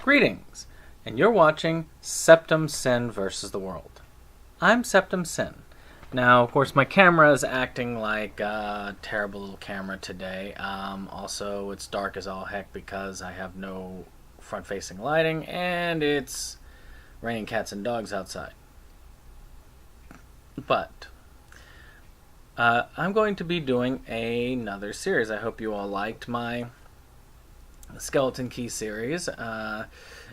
Greetings, and you're watching Septum Sin versus the World. I'm Septum Sin. Now, of course, my camera is acting like a terrible little camera today. Also, it's dark as all heck because I have no front-facing lighting, and it's raining cats and dogs outside. But I'm going to be doing another series. I hope you all liked my Skeleton Key series,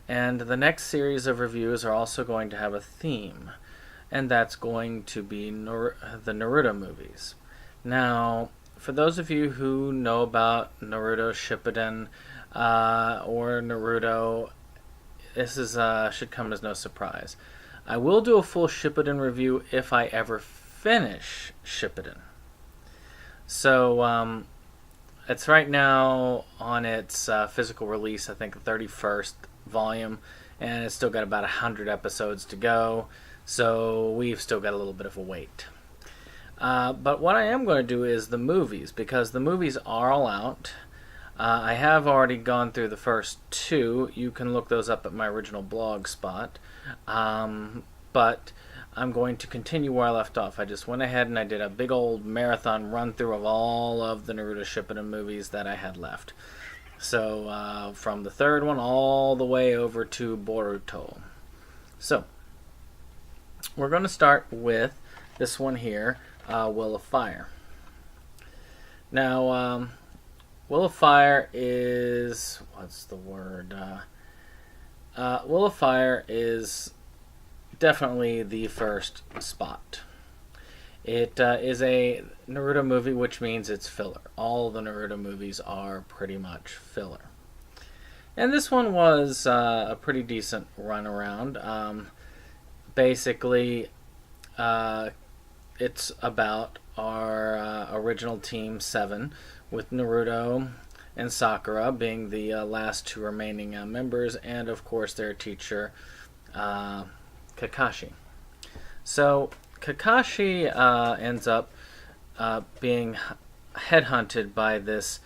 and the next series of reviews are also going to have a theme, and that's going to be the Naruto movies. Now, for those of you who know about Naruto Shippuden or Naruto, this is should come as no surprise. I will do a full Shippuden review if I ever finish Shippuden. So, it's right now on its physical release, I think the 31st volume, and it's still got about 100 episodes to go, so we've still got a little bit of a wait. But what I am going to do is the movies, because the movies are all out. I have already gone through the first two. You can look those up at my original blog spot. But I'm going to continue where I left off. I just went ahead and I did a big old marathon run through of all of the Naruto Shippuden movies that I had left. So from the third one all the way over to Boruto. So we're going to start with this one here, Will of Fire. Now, Will of Fire is... what's the word? Will of Fire is definitely the first spot. It is a Naruto movie, which means it's filler. All the Naruto movies are pretty much filler. And this one was a pretty decent run around. Basically, it's about our original Team 7, with Naruto and Sakura being the last two remaining members, and of course their teacher, Kakashi. So Kakashi ends up being headhunted by this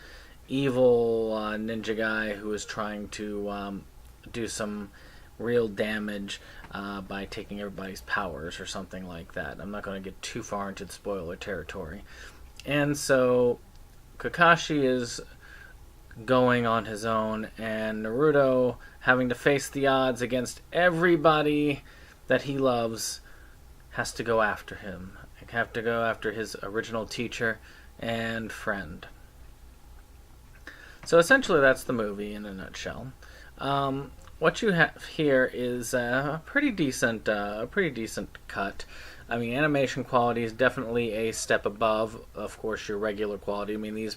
evil ninja guy who is trying to do some real damage by taking everybody's powers or something like that. I'm not going to get too far into the spoiler territory. And so Kakashi is going on his own, and Naruto, having to face the odds against everybody that he loves, has to go after him. Have to go after his original teacher and friend. So essentially that's the movie in a nutshell. What you have here is a pretty decent cut. I mean, animation quality is definitely a step above, of course, your regular quality. I mean, these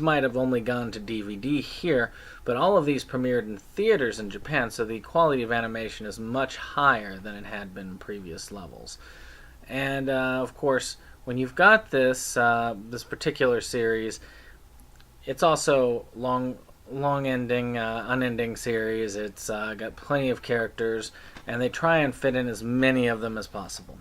might have only gone to DVD here, but all of these premiered in theaters in Japan, so the quality of animation is much higher than it had been in previous levels. And of course, when you've got this particular series, it's also unending series. It's got plenty of characters, and they try and fit in as many of them as possible.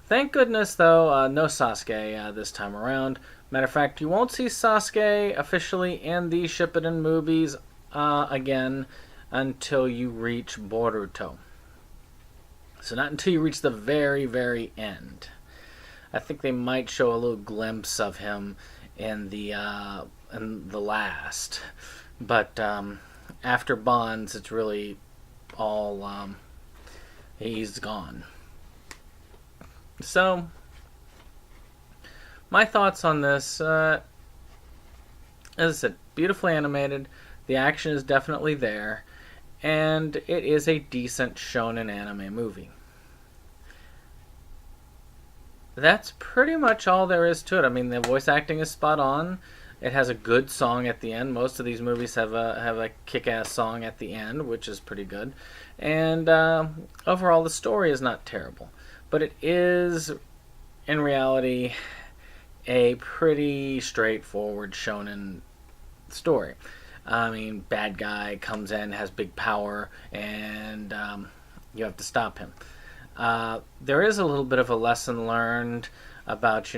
Thank goodness, though, no Sasuke this time around. Matter of fact, you won't see Sasuke officially in the Shippuden movies again until you reach Boruto. So not until you reach the very, very end. I think they might show a little glimpse of him in the last, but after Bonds, it's really all he's gone. So my thoughts on this, as I said, beautifully animated. The action is definitely there, and it is a decent shonen anime movie. That's pretty much all there is to it. I mean, the voice acting is spot on. It has a good song at the end. Most of these movies have a kick-ass song at the end, which is pretty good. And overall, the story is not terrible. But it is, in reality, a pretty straightforward shonen story. I mean, bad guy comes in, has big power, and you have to stop him. There is a little bit of a lesson learned about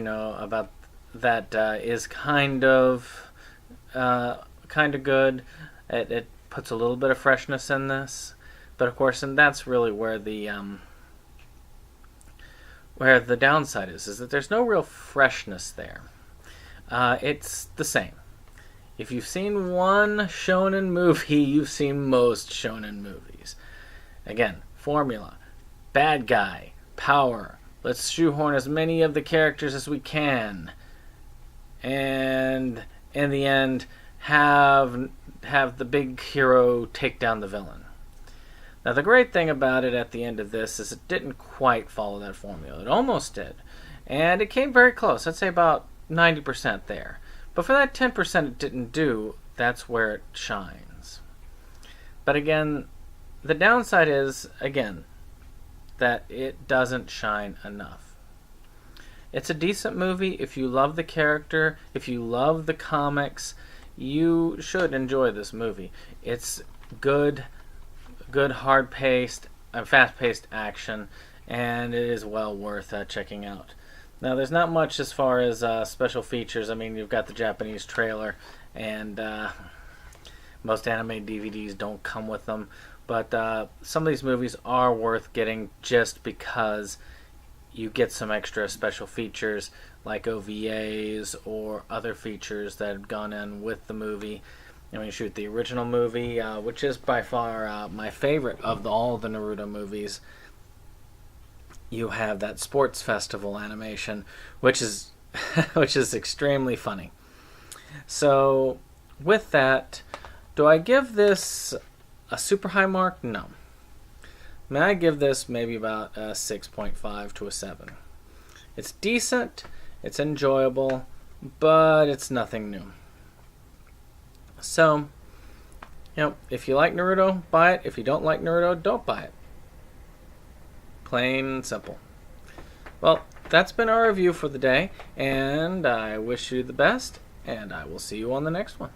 that is kind of good. It puts a little bit of freshness in this, but of course, and that's really where the downside is that there's no real freshness there. It's the same. If you've seen one shonen movie, you've seen most shonen movies. Again, formula, bad guy, power. Let's shoehorn as many of the characters as we can, and in the end, have the big hero take down the villain. Now, the great thing about it at the end of this is it didn't quite follow that formula. It almost did, and it came very close. I'd say about 90% there. But for that 10% it didn't do, that's where it shines. But again, the downside is, again, that it doesn't shine enough. It's a decent movie. If you love the character, if you love the comics, you should enjoy this movie. It's good hard-paced, fast-paced action, and it is well worth checking out. Now, there's not much as far as special features. I mean, you've got the Japanese trailer, and most anime DVDs don't come with them. But some of these movies are worth getting just because you get some extra special features like OVAs or other features that have gone in with the movie. And when you shoot the original movie, which is by far my favorite of all the Naruto movies, you have that sports festival animation, which is extremely funny. So with that, do I give this a super high mark? No. I mean, I give this maybe about a 6.5 to a 7. It's decent, it's enjoyable, but it's nothing new. So, if you like Naruto, buy it. If you don't like Naruto, don't buy it. Plain and simple. Well, that's been our review for the day, and I wish you the best, and I will see you on the next one.